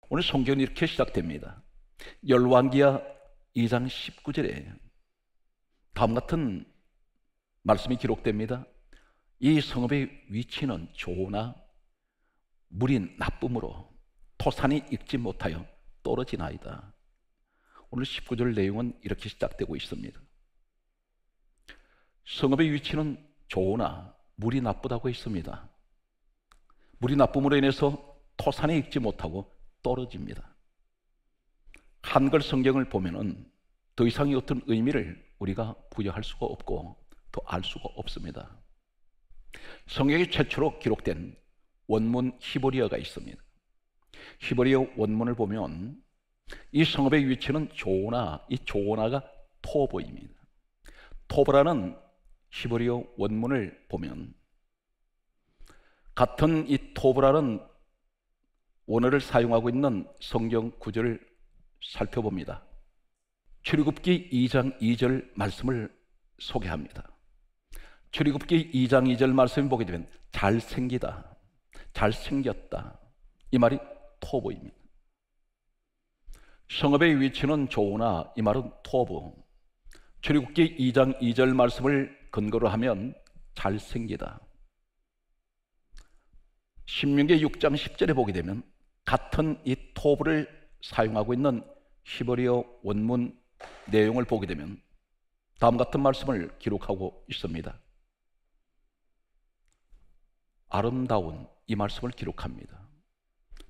오늘 성경은 이렇게 시작됩니다. 열왕기하 2장 19절에 다음 같은 말씀이 기록됩니다. 이 성읍의 위치는 좋으나 물이 나쁨으로 토산이 익지 못하여 떨어지나이다. 오늘 19절 내용은 이렇게 시작되고 있습니다. 성읍의 위치는 좋으나 물이 나쁘다고 했습니다. 물이 나쁨으로 인해서 토산이 익지 못하고 떨어집니다. 한글 성경을 보면은 더 이상의 어떤 의미를 우리가 부여할 수가 없고 더 알 수가 없습니다. 성경에 최초로 기록된 원문 히브리어가 있습니다. 히브리어 원문을 보면 이 성읍의 위치는 조오나, 이 조오나가 토보입니다. 토보라는 히브리어 원문을 보면 같은 이 토보라는 원어를 사용하고 있는 성경 구절을 살펴봅니다. 출애굽기 2장 2절 말씀을 소개합니다. 출애굽기 2장 2절 말씀을 보게 되면 잘생기다, 잘생겼다, 이 말이 토보입니다. 성읍의 위치는 좋으나 이 말은 토보. 출애굽기 2장 2절 말씀을 근거로 하면 잘생기다. 신명기 6장 10절에 보게 되면 같은 이 토부를 사용하고 있는 히브리어 원문 내용을 보게 되면 다음 같은 말씀을 기록하고 있습니다. 아름다운, 이 말씀을 기록합니다.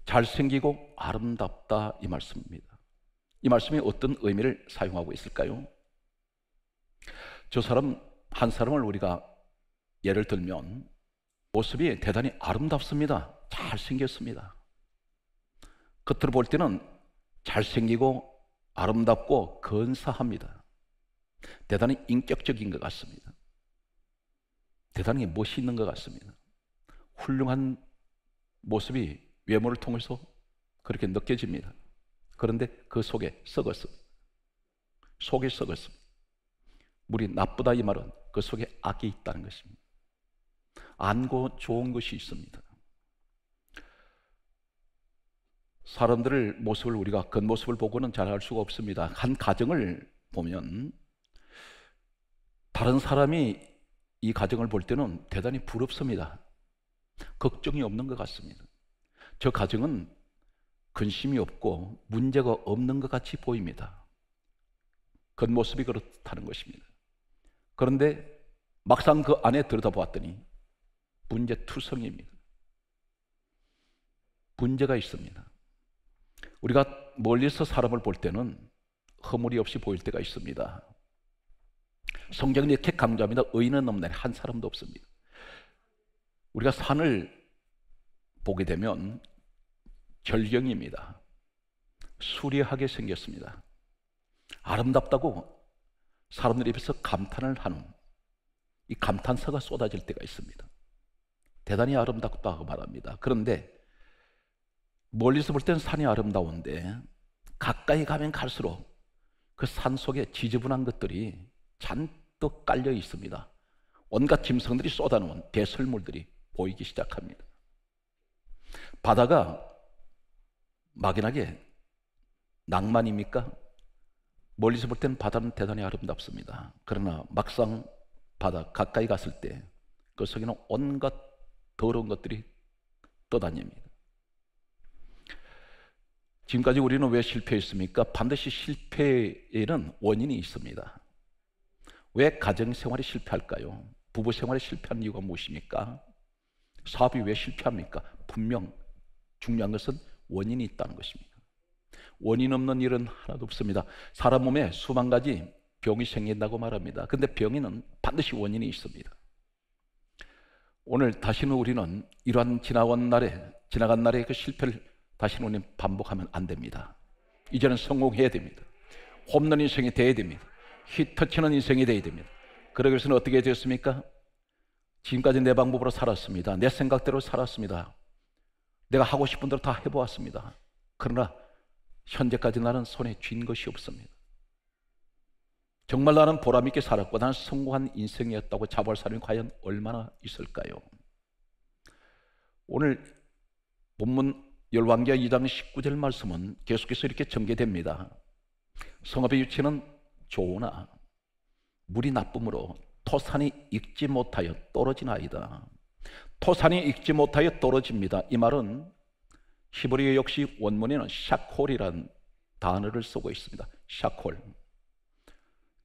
잘생기고 아름답다, 이 말씀입니다. 이 말씀이 어떤 의미를 사용하고 있을까요? 저 사람 한 사람을 우리가 예를 들면 모습이 대단히 아름답습니다. 잘생겼습니다. 겉으로 볼 때는 잘생기고 아름답고 근사합니다. 대단히 인격적인 것 같습니다. 대단히 멋있는 것 같습니다. 훌륭한 모습이 외모를 통해서 그렇게 느껴집니다. 그런데 그 속에 썩었습니다. 속에 썩었습니다. 물이 나쁘다, 이 말은 그 속에 악이 있다는 것입니다. 안고 좋은 것이 있습니다. 사람들의 모습을 우리가 겉모습을 보고는 잘 알 수가 없습니다. 한 가정을 보면 다른 사람이 이 가정을 볼 때는 대단히 부럽습니다. 걱정이 없는 것 같습니다. 저 가정은 근심이 없고 문제가 없는 것 같이 보입니다. 겉모습이 그렇다는 것입니다. 그런데 막상 그 안에 들여다보았더니 문제투성입니다. 문제가 있습니다. 우리가 멀리서 사람을 볼 때는 허물이 없이 보일 때가 있습니다. 성경이 이렇게 강조합니다. 의인은 없나니 한 사람도 없습니다. 우리가 산을 보게 되면 절경입니다. 수려하게 생겼습니다. 아름답다고 사람들 입에서 감탄을 하는 이 감탄사가 쏟아질 때가 있습니다. 대단히 아름답다고 말합니다. 그런데 멀리서 볼 때는 산이 아름다운데 가까이 가면 갈수록 그 산 속에 지저분한 것들이 잔뜩 깔려 있습니다. 온갖 짐승들이 쏟아놓은 배설물들이 보이기 시작합니다. 바다가 막연하게 낭만입니까? 멀리서 볼 때는 바다는 대단히 아름답습니다. 그러나 막상 바다 가까이 갔을 때 그 속에는 온갖 더러운 것들이 떠다닙니다. 지금까지 우리는 왜 실패했습니까? 반드시 실패에는 원인이 있습니다. 왜 가정생활이 실패할까요? 부부생활이 실패하는 이유가 무엇입니까? 사업이 왜 실패합니까? 분명 중요한 것은 원인이 있다는 것입니다. 원인 없는 일은 하나도 없습니다. 사람 몸에 수만 가지 병이 생긴다고 말합니다. 그런데 병에는 반드시 원인이 있습니다. 오늘 다시는 우리는 이러한 지나간 날의 그 실패를 다시는 우리는 반복하면 안 됩니다. 이제는 성공해야 됩니다. 홈런 인생이 돼야 됩니다. 히터치는 인생이 돼야 됩니다. 그러기 위해서는 어떻게 되었습니까? 지금까지 내 방법으로 살았습니다. 내 생각대로 살았습니다. 내가 하고 싶은 대로 다 해보았습니다. 그러나 현재까지 나는 손에 쥔 것이 없습니다. 정말 나는 보람있게 살았고 나는 성공한 인생이었다고 자부할 사람이 과연 얼마나 있을까요? 오늘 본문 열왕기하 2장 19절 말씀은 계속해서 이렇게 전개됩니다. 성읍의 유치는 좋으나 물이 나쁨으로 토산이 익지 못하여 떨어지나이다. 토산이 익지 못하여 떨어집니다. 이 말은 히브리어 역시 원문에는 샤콜이라는 단어를 쓰고 있습니다. 샤콜.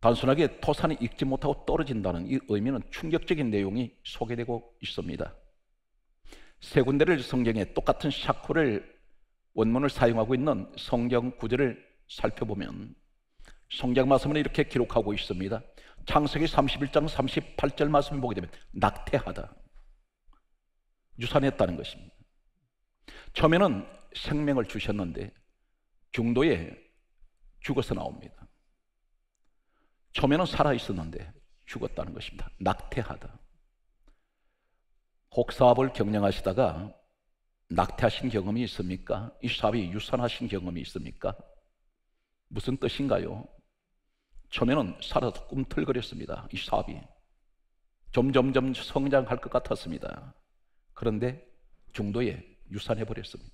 단순하게 토산이 익지 못하고 떨어진다는 이 의미는 충격적인 내용이 소개되고 있습니다. 세 군데를 성경에 똑같은 샤콜을 원문을 사용하고 있는 성경 구절을 살펴보면 성경 말씀은 이렇게 기록하고 있습니다. 창세기 31장 38절 말씀을 보게 되면 낙태하다, 유산했다는 것입니다. 처음에는 생명을 주셨는데 중도에 죽어서 나옵니다. 처음에는 살아있었는데 죽었다는 것입니다. 낙태하다. 혹사업을 경영하시다가 낙태하신 경험이 있습니까? 이 사업이 유산하신 경험이 있습니까? 무슨 뜻인가요? 처음에는 살아서 꿈틀거렸습니다. 이 사업이 점점점 성장할 것 같았습니다. 그런데 중도에 유산해버렸습니다.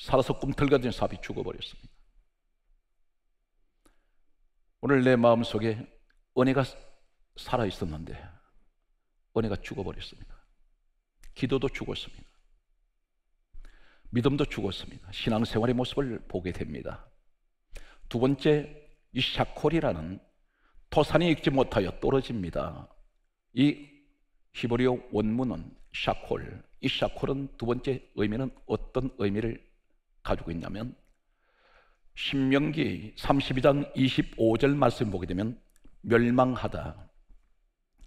살아서 꿈틀거리던 사업이 죽어버렸습니다. 오늘 내 마음속에 은혜가 살아있었는데 은혜가 죽어버렸습니다. 기도도 죽었습니다. 믿음도 죽었습니다. 신앙생활의 모습을 보게 됩니다. 두 번째, 이 샤콜이라는 토산이 익지 못하여 떨어집니다. 이 히브리어 원문은 샤콜, 이 샤콜은 두 번째 의미는 어떤 의미를 가지고 있냐면 신명기 32장 25절 말씀 보게 되면 멸망하다,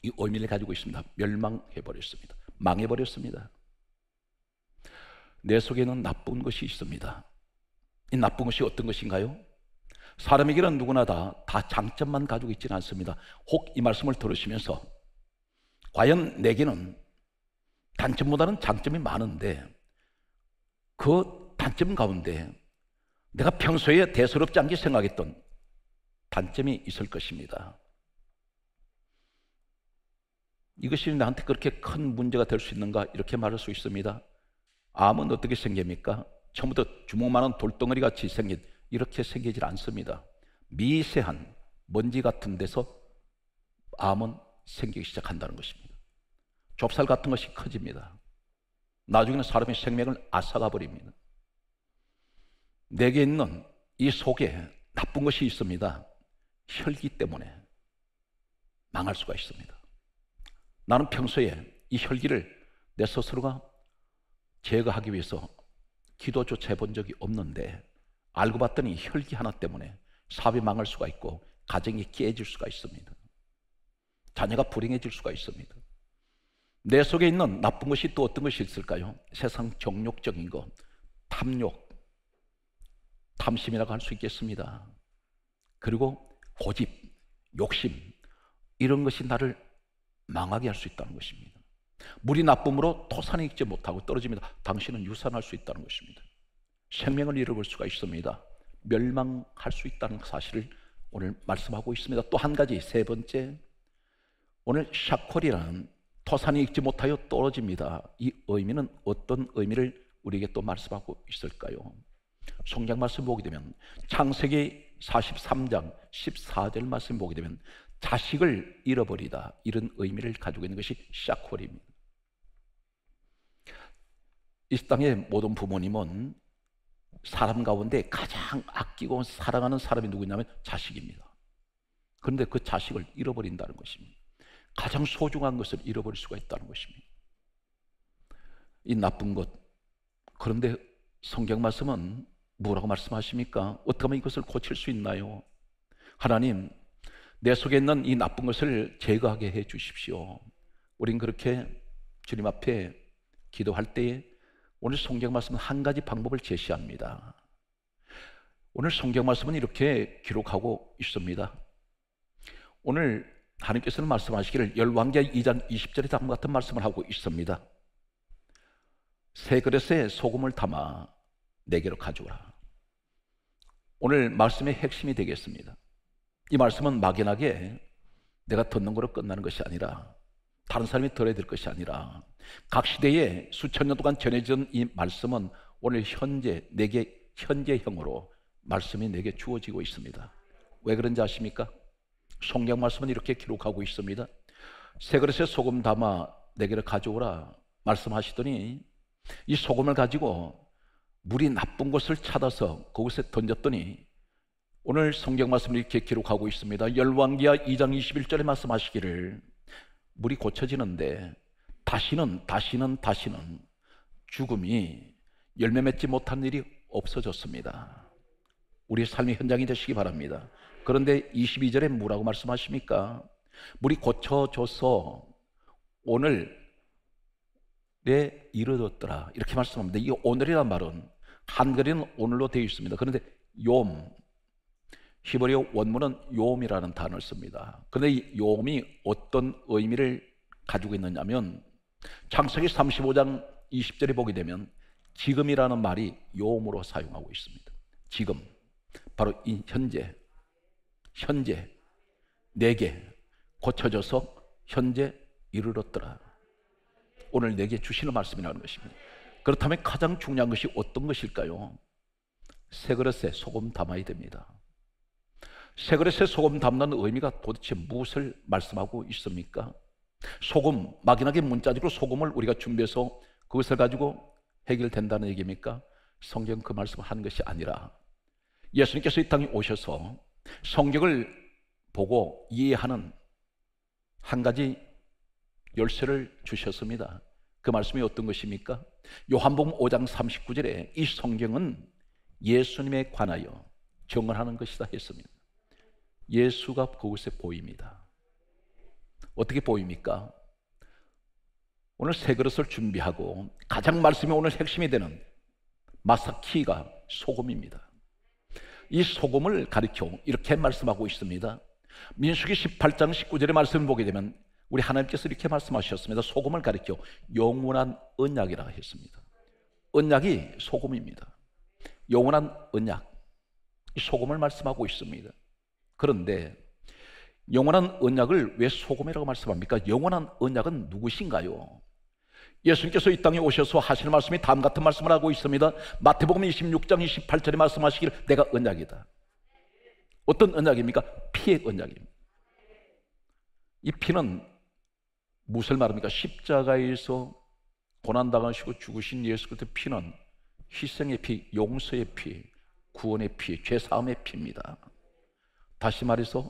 이 의미를 가지고 있습니다. 멸망해버렸습니다. 망해버렸습니다. 내 속에는 나쁜 것이 있습니다. 이 나쁜 것이 어떤 것인가요? 사람에게는 누구나 다 장점만 가지고 있지는 않습니다. 혹 이 말씀을 들으시면서 과연 내게는 단점보다는 장점이 많은데 그 단점 가운데 내가 평소에 대수롭지 않게 생각했던 단점이 있을 것입니다. 이것이 나한테 그렇게 큰 문제가 될 수 있는가, 이렇게 말할 수 있습니다. 암은 어떻게 생깁니까? 처음부터 주먹만한 돌덩어리 같이 생긴, 이렇게 생기질 않습니다. 미세한 먼지 같은 데서 암은 생기기 시작한다는 것입니다. 좁쌀 같은 것이 커집니다. 나중에는 사람의 생명을 앗아가 버립니다. 내게 있는 이 속에 나쁜 것이 있습니다. 혈기 때문에 망할 수가 있습니다. 나는 평소에 이 혈기를 내 스스로가 제거하기 위해서 기도조차 해본 적이 없는데 알고 봤더니 혈기 하나 때문에 사업이 망할 수가 있고 가정이 깨질 수가 있습니다. 자녀가 불행해질 수가 있습니다. 내 속에 있는 나쁜 것이 또 어떤 것이 있을까요? 세상 정욕적인 것, 탐욕, 탐심이라고 할 수 있겠습니다. 그리고 고집, 욕심, 이런 것이 나를 망하게 할 수 있다는 것입니다. 물이 나쁨으로 토산이 익지 못하고 떨어집니다. 당신은 유산할 수 있다는 것입니다. 생명을 잃어볼 수가 있습니다. 멸망할 수 있다는 사실을 오늘 말씀하고 있습니다. 또 한 가지, 세 번째, 오늘 샤콜이라는 토산이 익지 못하여 떨어집니다. 이 의미는 어떤 의미를 우리에게 또 말씀하고 있을까요? 성경 말씀 보게 되면 창세기 43장 14절 말씀 보게 되면 자식을 잃어버리다, 이런 의미를 가지고 있는 것이 샤콜입니다. 이 땅의 모든 부모님은 사람 가운데 가장 아끼고 사랑하는 사람이 누구냐면 자식입니다. 그런데 그 자식을 잃어버린다는 것입니다. 가장 소중한 것을 잃어버릴 수가 있다는 것입니다. 이 나쁜 것. 그런데 성경 말씀은 뭐라고 말씀하십니까? 어떻게 하면 이것을 고칠 수 있나요? 하나님, 내 속에 있는 이 나쁜 것을 제거하게 해 주십시오. 우린 그렇게 주님 앞에 기도할 때에 오늘 성경 말씀은 한 가지 방법을 제시합니다. 오늘 성경 말씀은 이렇게 기록하고 있습니다. 오늘 하나님께서는 말씀하시기를 열왕기하 2장 20절에 다음과 같은 말씀을 하고 있습니다. 새 그릇에 소금을 담아 내게로 가져오라. 오늘 말씀의 핵심이 되겠습니다. 이 말씀은 막연하게 내가 듣는 거로 끝나는 것이 아니라 다른 사람이 들어야 될 것이 아니라 각 시대에 수천 년 동안 전해진 이 말씀은 오늘 현재 내게 현재형으로 말씀이 내게 주어지고 있습니다. 왜 그런지 아십니까? 성경 말씀은 이렇게 기록하고 있습니다. 세 그릇에 소금 담아 내게를 가져오라 말씀하시더니 이 소금을 가지고 물이 나쁜 곳을 찾아서 그곳에 던졌더니 오늘 성경 말씀을 이렇게 기록하고 있습니다. 열왕기하 2장 21절에 말씀하시기를 물이 고쳐지는데 다시는 죽음이 열매 맺지 못한 일이 없어졌습니다. 우리의 삶의 현장이 되시기 바랍니다. 그런데 22절에 뭐라고 말씀하십니까? 물이 고쳐져서 오늘에 이르렀더라 이렇게 말씀합니다. 이 오늘이라는 말은 한글에는 오늘로 되어 있습니다. 그런데 욤, 히브리어 원문은 욤이라는 단어를 씁니다. 그런데 이 욤이 어떤 의미를 가지고 있느냐면 창세기 35장 20절에 보게 되면 지금이라는 말이 욤으로 사용하고 있습니다. 지금, 바로 이 현재 내게 고쳐져서 현재 이르렀더라. 오늘 내게 주시는 말씀이라는 것입니다. 그렇다면 가장 중요한 것이 어떤 것일까요? 새 그릇에 소금 담아야 됩니다. 새 그릇에 소금 담는 의미가 도대체 무엇을 말씀하고 있습니까? 소금, 막연하게 문자적으로 소금을 우리가 준비해서 그것을 가지고 해결된다는 얘기입니까? 성경 그 말씀을 한 것이 아니라 예수님께서 이 땅에 오셔서 성경을 보고 이해하는 한 가지 열쇠를 주셨습니다. 그 말씀이 어떤 것입니까? 요한복음 5장 39절에 이 성경은 예수님에 관하여 증언하는 것이다 했습니다. 예수가 그곳에 보입니다. 어떻게 보입니까? 오늘 새 그릇을 준비하고 가장 말씀이 오늘 핵심이 되는 마사키가 소금입니다. 이 소금을 가리켜 이렇게 말씀하고 있습니다. 민수기 18장 19절의 말씀을 보게 되면 우리 하나님께서 이렇게 말씀하셨습니다. 소금을 가리켜 영원한 언약이라 했습니다. 언약이 소금입니다. 영원한 언약, 이 소금을 말씀하고 있습니다. 그런데 영원한 언약을 왜 소금이라고 말씀합니까? 영원한 언약은 누구신가요? 예수님께서 이 땅에 오셔서 하시는 말씀이 다음 같은 말씀을 하고 있습니다. 마태복음 26장 28절에 말씀하시기를 내가 언약이다. 어떤 언약입니까? 피의 언약입니다. 이 피는 무엇을 말합니까? 십자가에서 고난당하시고 죽으신 예수 그리스도의 피는 희생의 피, 용서의 피, 구원의 피, 죄사함의 피입니다. 다시 말해서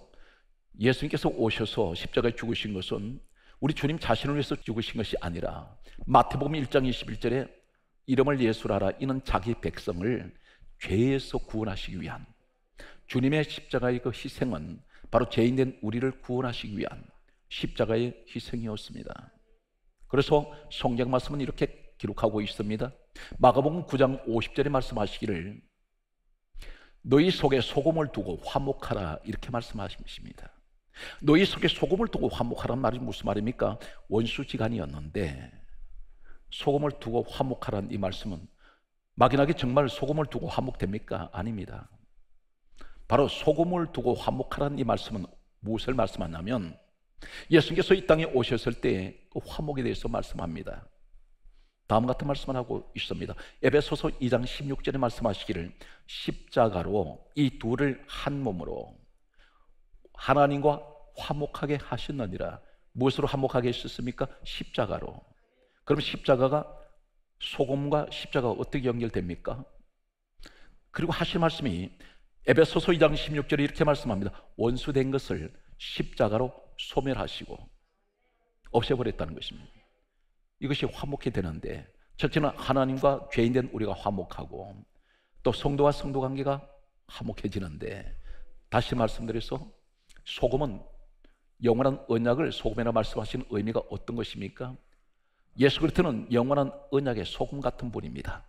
예수님께서 오셔서 십자가에 죽으신 것은 우리 주님 자신을 위해서 죽으신 것이 아니라 마태복음 1장 21절에 이름을 예수라 하라 이는 자기 백성을 죄에서 구원하시기 위한 주님의 십자가의 그 희생은 바로 죄인된 우리를 구원하시기 위한 십자가의 희생이었습니다. 그래서 성경 말씀은 이렇게 기록하고 있습니다. 마가복음 9장 50절에 말씀하시기를 너희 속에 소금을 두고 화목하라 이렇게 말씀하십니다. 너희 속에 소금을 두고 화목하라는 말이 무슨 말입니까? 원수지간이었는데 소금을 두고 화목하라는 이 말씀은 막연하게 정말 소금을 두고 화목됩니까? 아닙니다. 바로 소금을 두고 화목하라는 이 말씀은 무엇을 말씀하냐면 예수님께서 이 땅에 오셨을 때 그 화목에 대해서 말씀합니다. 다음 같은 말씀을 하고 있습니다. 에베소서 2장 16절에 말씀하시기를 십자가로 이 둘을 한 몸으로 하나님과 화목하게 하셨느니라. 무엇으로 화목하게 하셨습니까? 십자가로. 그럼 십자가가 소금과 십자가가 어떻게 연결됩니까? 그리고 하신 말씀이 에베소서 2장 16절에 이렇게 말씀합니다. 원수된 것을 십자가로 소멸하시고 없애버렸다는 것입니다. 이것이 화목이 되는데 첫째는 하나님과 죄인된 우리가 화목하고 또 성도와 성도 관계가 화목해지는데 다시 말씀드려서 소금은 영원한 언약을 소금이라 말씀하시는 의미가 어떤 것입니까? 예수 그리스도는 영원한 언약의 소금 같은 분입니다.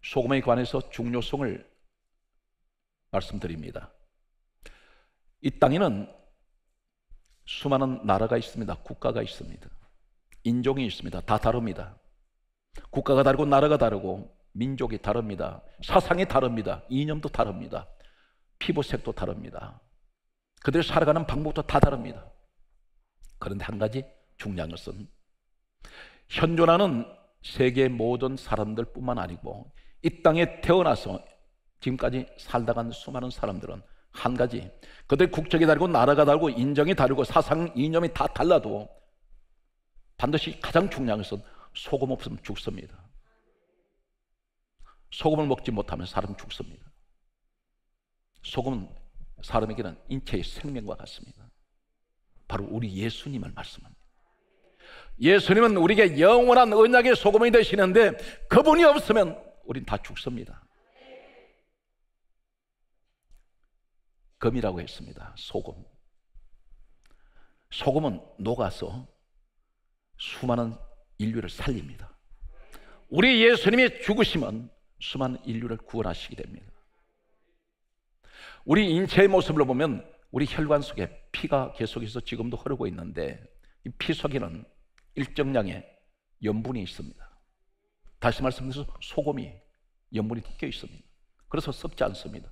소금에 관해서 중요성을 말씀드립니다. 이 땅에는 수많은 나라가 있습니다. 국가가 있습니다. 인종이 있습니다. 다 다릅니다. 국가가 다르고 나라가 다르고 민족이 다릅니다. 사상이 다릅니다. 이념도 다릅니다. 피부색도 다릅니다. 그들이 살아가는 방법도 다 다릅니다. 그런데 한 가지 중요한 것은 현존하는 세계 모든 사람들 뿐만 아니고 이 땅에 태어나서 지금까지 살다 간 수많은 사람들은 한 가지, 그들 국적이 다르고 나라가 다르고 인정이 다르고 사상 이념이 다 달라도 반드시 가장 중요한 것은 소금 없으면 죽습니다. 소금을 먹지 못하면 사람 죽습니다. 소금은 사람에게는 인체의 생명과 같습니다. 바로 우리 예수님을 말씀합니다. 예수님은 우리에게 영원한 언약의 소금이 되시는데 그분이 없으면 우린 다 죽습니다. 금이라고 했습니다. 소금. 소금은 녹아서 수많은 인류를 살립니다. 우리 예수님의 죽으심은 수많은 인류를 구원하시게 됩니다. 우리 인체의 모습을 보면 우리 혈관 속에 피가 계속해서 지금도 흐르고 있는데 이 피 속에는 일정량의 염분이 있습니다. 다시 말씀드려서 소금이 염분이 껴 있습니다. 그래서 썩지 않습니다.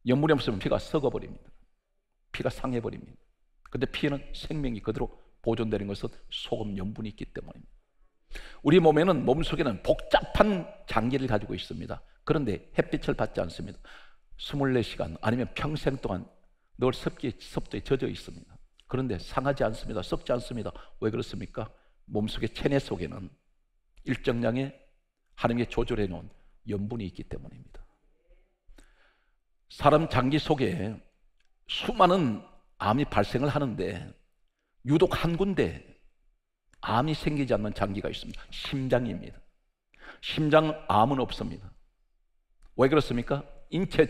염분이 없으면 피가 썩어버립니다. 피가 상해버립니다. 근데 피에는 생명이 그대로 보존되는 것은 소금 염분이 있기 때문입니다. 우리 몸에는, 몸속에는 복잡한 장기를 가지고 있습니다. 그런데 햇빛을 받지 않습니다. 24시간 아니면 평생 동안 늘 습도에 젖어 있습니다. 그런데 상하지 않습니다. 썩지 않습니다. 왜 그렇습니까? 몸속의 체내 속에는 일정량의 하나님이 조절해 놓은 염분이 있기 때문입니다. 사람 장기 속에 수많은 암이 발생을 하는데 유독 한 군데 암이 생기지 않는 장기가 있습니다. 심장입니다. 심장암은 없습니다. 왜 그렇습니까?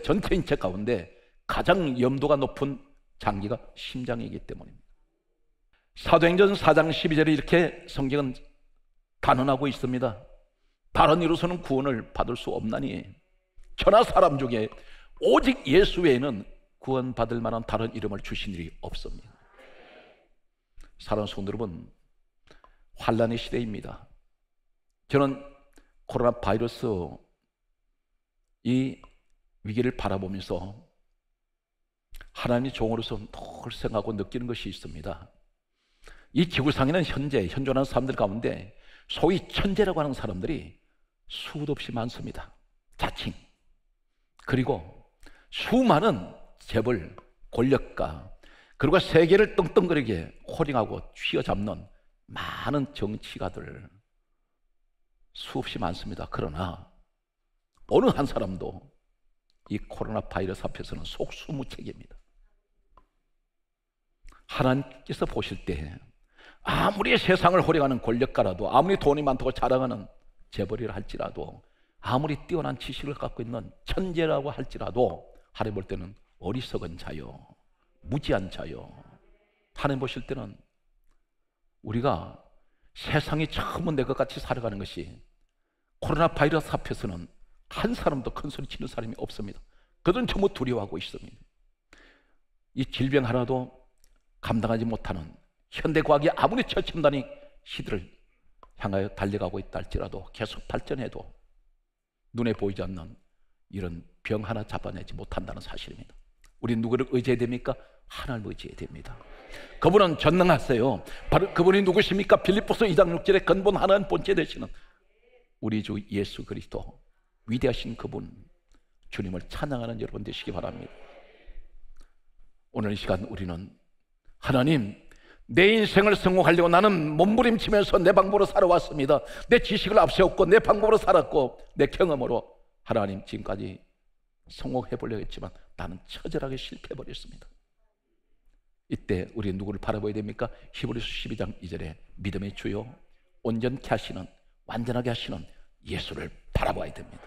전체 인체 가운데 가장 염도가 높은 장기가 심장이기 때문입니다. 사도행전 4장 12절에 이렇게 성경은 단언하고 있습니다. 다른 이로서는 구원을 받을 수 없나니 천하 사람 중에 오직 예수 외에는 구원받을 만한 다른 이름을 주신 일이 없습니다. 사랑하는 성도 여러분, 환난의 시대입니다. 저는 코로나 바이러스 이 위기를 바라보면서 하나님의 종으로서 늘 생각하고 느끼는 것이 있습니다. 이 지구상에는 현존하는 사람들 가운데 소위 천재라고 하는 사람들이 수도 없이 많습니다. 자칭. 그리고 수많은 재벌, 권력가, 그리고 세계를 떵떵거리게 호령하고 쥐어잡는 많은 정치가들 수없이 많습니다. 그러나 어느 한 사람도 이 코로나 바이러스 앞에서는 속수무책입니다. 하나님께서 보실 때 아무리 세상을 호령하는 권력가라도, 아무리 돈이 많다고 자랑하는 재벌이라 할지라도, 아무리 뛰어난 지식을 갖고 있는 천재라고 할지라도 하나님 볼 때는 어리석은 자요, 무지한 자요. 하나님 보실 때는 우리가 세상이 처음 내 것 같이 살아가는 것이, 코로나 바이러스 앞에서는 한 사람도 큰 소리 치는 사람이 없습니다. 그들은 전부 두려워하고 있습니다. 이 질병 하나도 감당하지 못하는 현대과학이 아무리 최첨단의 시대를 향하여 달려가고 있다 할지라도 계속 발전해도 눈에 보이지 않는 이런 병 하나 잡아내지 못한다는 사실입니다. 우리 누구를 의지해야 됩니까? 하나님을 의지해야 됩니다. 그분은 전능하세요. 바로 그분이 누구십니까? 빌립보서 2장 6절에 근본 하나님 본체 되시는 우리 주 예수 그리스도, 위대하신 그분, 주님을 찬양하는 여러분 되시기 바랍니다. 오늘 이 시간 우리는 하나님, 내 인생을 성공하려고 나는 몸부림치면서 내 방법으로 살아왔습니다. 내 지식을 앞세웠고 내 방법으로 살았고 내 경험으로 하나님 지금까지 성공해 보려고 했지만 나는 처절하게 실패해버렸습니다. 이때 우리 누구를 바라봐야 됩니까? 히브리서 12장 2절에 믿음의 주요 온전케 하시는, 완전하게 하시는 예수를 바라봐야 됩니다.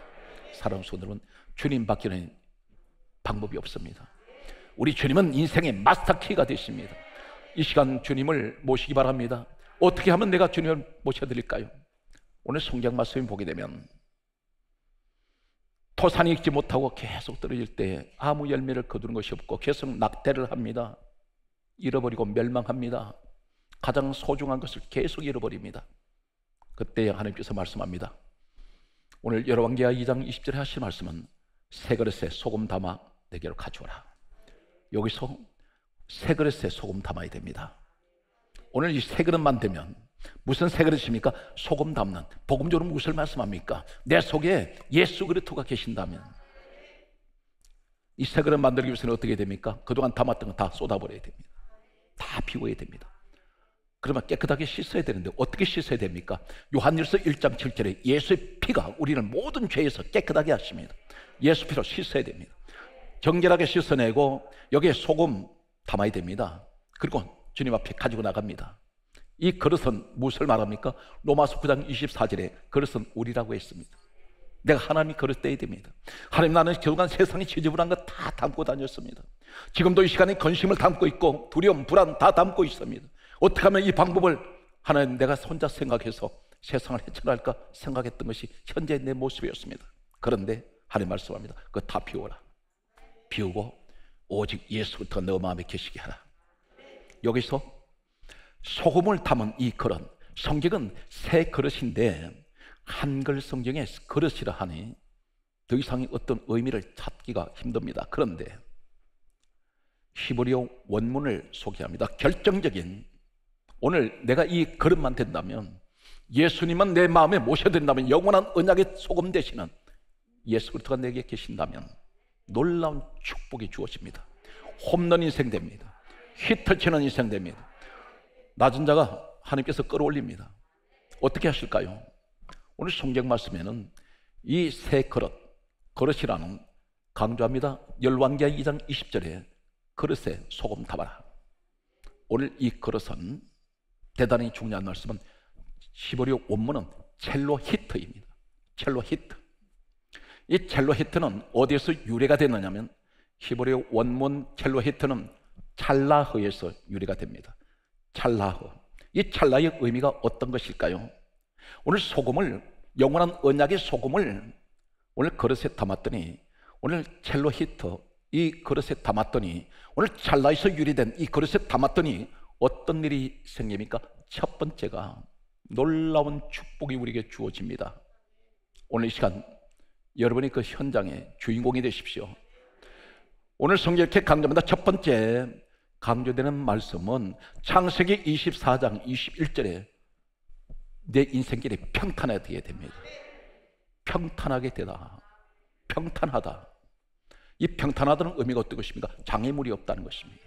사랑하는 성도들은 주님 밖에는 방법이 없습니다. 우리 주님은 인생의 마스터키가 되십니다. 이 시간 주님을 모시기 바랍니다. 어떻게 하면 내가 주님을 모셔드릴까요? 오늘 성경 말씀을 보게 되면 토산이 익지 못하고 계속 떨어질 때 아무 열매를 거두는 것이 없고 계속 낙태를 합니다. 잃어버리고 멸망합니다. 가장 소중한 것을 계속 잃어버립니다. 그때 하나님께서 말씀합니다. 오늘 열왕기하 2장 20절에 하신 말씀은 새 그릇에 소금 담아 내게로 가져오라. 여기서 새 그릇에 소금 담아야 됩니다. 오늘 이 세 그릇만 되면 무슨 세 그릇입니까? 소금 담는, 복음적으로 무엇을 말씀합니까? 내 속에 예수 그리스도가 계신다면 이 세 그릇 만들기 위해서는 어떻게 됩니까? 그동안 담았던 거 다 쏟아버려야 됩니다. 다 비워야 됩니다. 그러면 깨끗하게 씻어야 되는데 어떻게 씻어야 됩니까? 요한일서 1장 7절에 예수의 피가 우리를 모든 죄에서 깨끗하게 하십니다. 예수 피로 씻어야 됩니다. 정결하게 씻어내고 여기에 소금 담아야 됩니다. 그리고 주님 앞에 가지고 나갑니다. 이 그릇은 무엇을 말합니까? 로마서 9장 24절에 그릇은 우리라고 했습니다. 내가 하나님이 그릇 떼야 됩니다. 하나님, 나는 그동안 세상에 지저분한 거 다 담고 다녔습니다. 지금도 이 시간에 근심을 담고 있고 두려움, 불안 다 담고 있습니다. 어떻게 하면 이 방법을 하나님, 내가 혼자 생각해서 세상을 헤쳐날까 생각했던 것이 현재 내 모습이었습니다. 그런데 하나님 말씀합니다. 그거 다 비워라. 비우고 오직 예수부터 너 마음에 계시게 하라. 여기서 소금을 담은 이 그릇, 성경은 새 그릇인데 한글 성경에 그릇이라 하니 더 이상 어떤 의미를 찾기가 힘듭니다. 그런데 히브리어 원문을 소개합니다. 결정적인, 오늘 내가 이 그릇만 된다면, 예수님은 내 마음에 모셔야 된다면, 영원한 언약의 소금 되시는 예수 그리스도가 내게 계신다면 놀라운 축복이 주어집니다. 홈런 인생 됩니다. 히트 치는 인생 됩니다. 낮은 자가 하나님께서 끌어올립니다. 어떻게 하실까요? 오늘 성경 말씀에는 이 새 그릇, 그릇이라는, 강조합니다. 열왕기하 2장 20절에 그릇에 소금 담아라. 오늘 이 그릇은 대단히 중요한 말씀은 히브리어 원문은 첼로 히트입니다. 첼로 히트. 이 첼로 히트는 어디에서 유래가 됐느냐면 히브리어 원문 첼로 히트는 찰라흐에서 유래가 됩니다. 찰라흐. 이 찰라의 의미가 어떤 것일까요? 오늘 소금을, 영원한 언약의 소금을 오늘 그릇에 담았더니, 오늘 첼로 히트 이 그릇에 담았더니, 오늘 찰라에서 유래된 이 그릇에 담았더니 어떤 일이 생깁니까? 첫 번째가 놀라운 축복이 우리에게 주어집니다. 오늘 이 시간 여러분이 그 현장의 주인공이 되십시오. 오늘 성경 이렇게 강조합니다. 첫 번째 강조되는 말씀은 창세기 24장 21절에 내 인생길이 평탄하게 됩니다. 평탄하게 되다. 평탄하다. 이 평탄하다는 의미가 어떤 것입니까? 장애물이 없다는 것입니다.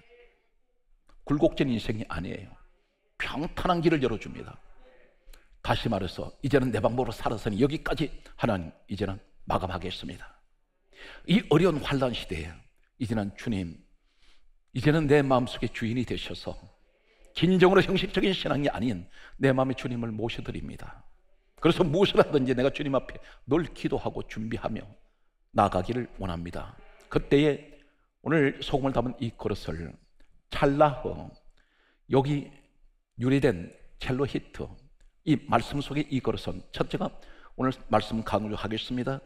굴곡진 인생이 아니에요. 평탄한 길을 열어줍니다. 다시 말해서 이제는 내 방법으로 살아서는 여기까지 하나님 이제는 마감하겠습니다. 이 어려운 환난 시대에 이제는 주님, 이제는 내 마음속에 주인이 되셔서 진정으로 형식적인 신앙이 아닌 내 마음의 주님을 모셔드립니다. 그래서 무엇을 하든지 내가 주님 앞에 늘 기도하고 준비하며 나가기를 원합니다. 그때에 오늘 소금을 담은 이 그릇을 찰라흐, 여기 유래된 첼로 히트, 이 말씀 속에 이 그릇은 첫째가 오늘 말씀 강조하겠습니다.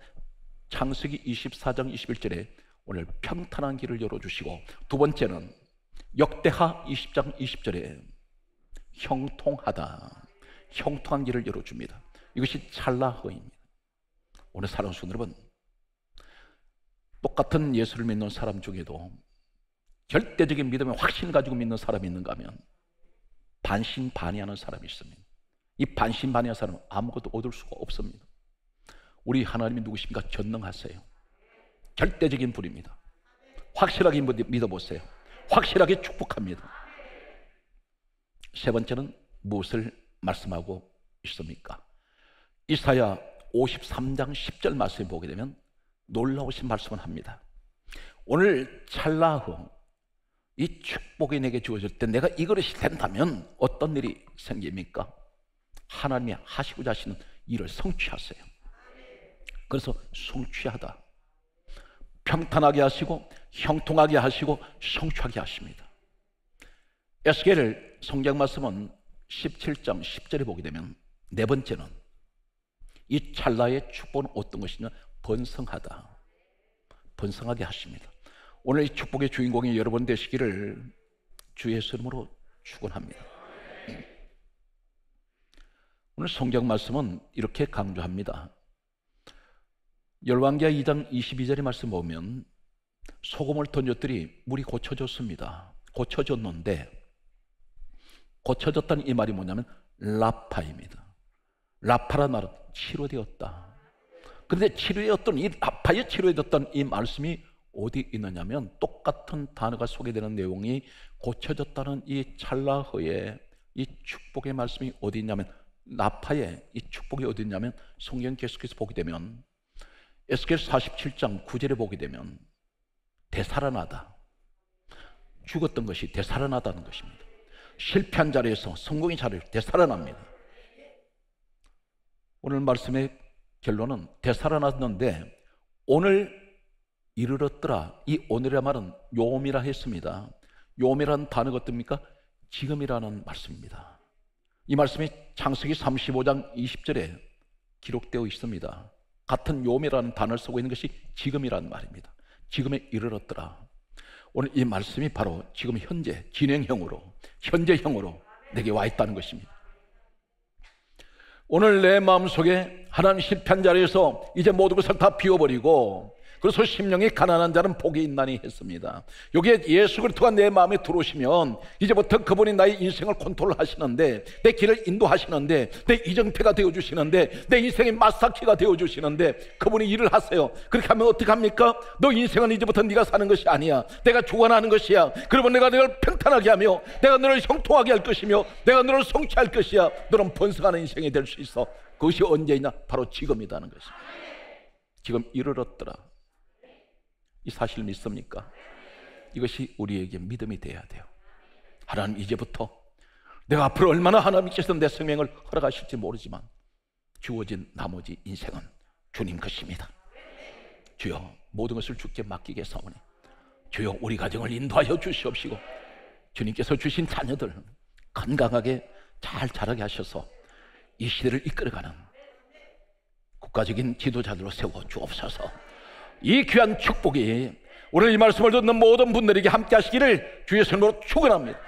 창세기 24장 21절에 오늘 평탄한 길을 열어주시고, 두 번째는 역대하 20장 20절에 형통하다, 형통한 길을 열어줍니다. 이것이 찰라흐입니다. 오늘 사랑하는 성도 여러분, 똑같은 예수를 믿는 사람 중에도 절대적인 믿음의 확신 가지고 믿는 사람이 있는가 하면 반신반의하는 사람이 있습니다. 이 반신반의한 사람은 아무것도 얻을 수가 없습니다. 우리 하나님이 누구십니까? 전능하세요. 절대적인 분입니다. 확실하게 믿어보세요. 확실하게 축복합니다. 세 번째는 무엇을 말씀하고 있습니까? 이사야 53장 10절 말씀을 보게 되면 놀라우신 말씀을 합니다. 오늘 찰나후 이 축복이 내게 주어질 때 내가 이 그릇이 된다면 어떤 일이 생깁니까? 하나님이 하시고자 하시는 일을 성취하세요. 그래서 성취하다, 평탄하게 하시고 형통하게 하시고 성취하게 하십니다. 에스겔 성경 말씀은 17장 10절에 보게 되면 네 번째는 이 찰나의 축복은 어떤 것이냐? 번성하다, 번성하게 하십니다. 오늘 이 축복의 주인공이 여러분 되시기를 주 예수 이름으로 축원합니다. 오늘 성경 말씀은 이렇게 강조합니다. 열왕기하 2장 22절의 말씀 보면 소금을 던졌더니 물이 고쳐졌습니다. 고쳐졌는데 고쳐졌다는 이 말이 뭐냐면 라파입니다. 라파란 말은 치료되었다. 그런데 치료되었던 이 라파에 치료되었던 이 말씀이 어디 있느냐면 똑같은 단어가 소개되는 내용이 고쳐졌다는 이 찰나허에 이 축복의 말씀이 어디 있냐면 라파에 이 축복이 어디 있냐면 성경 계속해서 보게 되면 에스겔 47장 9절에 보게 되면 되살아나다, 죽었던 것이 되살아나다는 것입니다. 실패한 자리에서 성공의 자리로 되살아납니다. 오늘 말씀의 결론은 되살아났는데 오늘 이르렀더라. 이 오늘의 말은 요미라 했습니다. 요미라는 단어가 어떻습니까? 지금이라는 말씀입니다. 이 말씀이 창세기 35장 20절에 기록되어 있습니다. 같은 요미라는 단어를 쓰고 있는 것이 지금이라는 말입니다. 지금에 이르렀더라. 오늘 이 말씀이 바로 지금 현재 진행형으로, 현재형으로 내게 와 있다는 것입니다. 오늘 내 마음속에 하나님 실패한 자리에서 이제 모든 것을 다 비워버리고 그래서 심령이 가난한 자는 복이 있나니 했습니다. 여기에 예수 그리스도가 내 마음에 들어오시면 이제부터 그분이 나의 인생을 컨트롤하시는데, 내 길을 인도하시는데, 내 이정태가 되어주시는데, 내 인생의 마사키가 되어주시는데 그분이 일을 하세요. 그렇게 하면 어떻게 합니까? 너 인생은 이제부터 네가 사는 것이 아니야. 내가 주관하는 것이야. 그러면 내가 너를 평탄하게 하며 내가 너를 형통하게 할 것이며 내가 너를 성취할 것이야. 너는 번성하는 인생이 될 수 있어. 그것이 언제이냐? 바로 지금이라는 것입니다. 지금 이르렀더라. 이 사실 믿습니까? 이것이 우리에게 믿음이 돼야 돼요. 하나님, 이제부터 내가 앞으로 얼마나 하나님께서 내 생명을 허락하실지 모르지만 주어진 나머지 인생은 주님 것입니다. 주여, 모든 것을 주께 맡기겠사오니 주여, 우리 가정을 인도하여 주시옵시고 주님께서 주신 자녀들 건강하게 잘 자라게 하셔서 이 시대를 이끌어가는 국가적인 지도자들로 세워 주옵소서. 이 귀한 축복이 오늘 이 말씀을 듣는 모든 분들에게 함께 하시기를 주의 이름으로 축원합니다.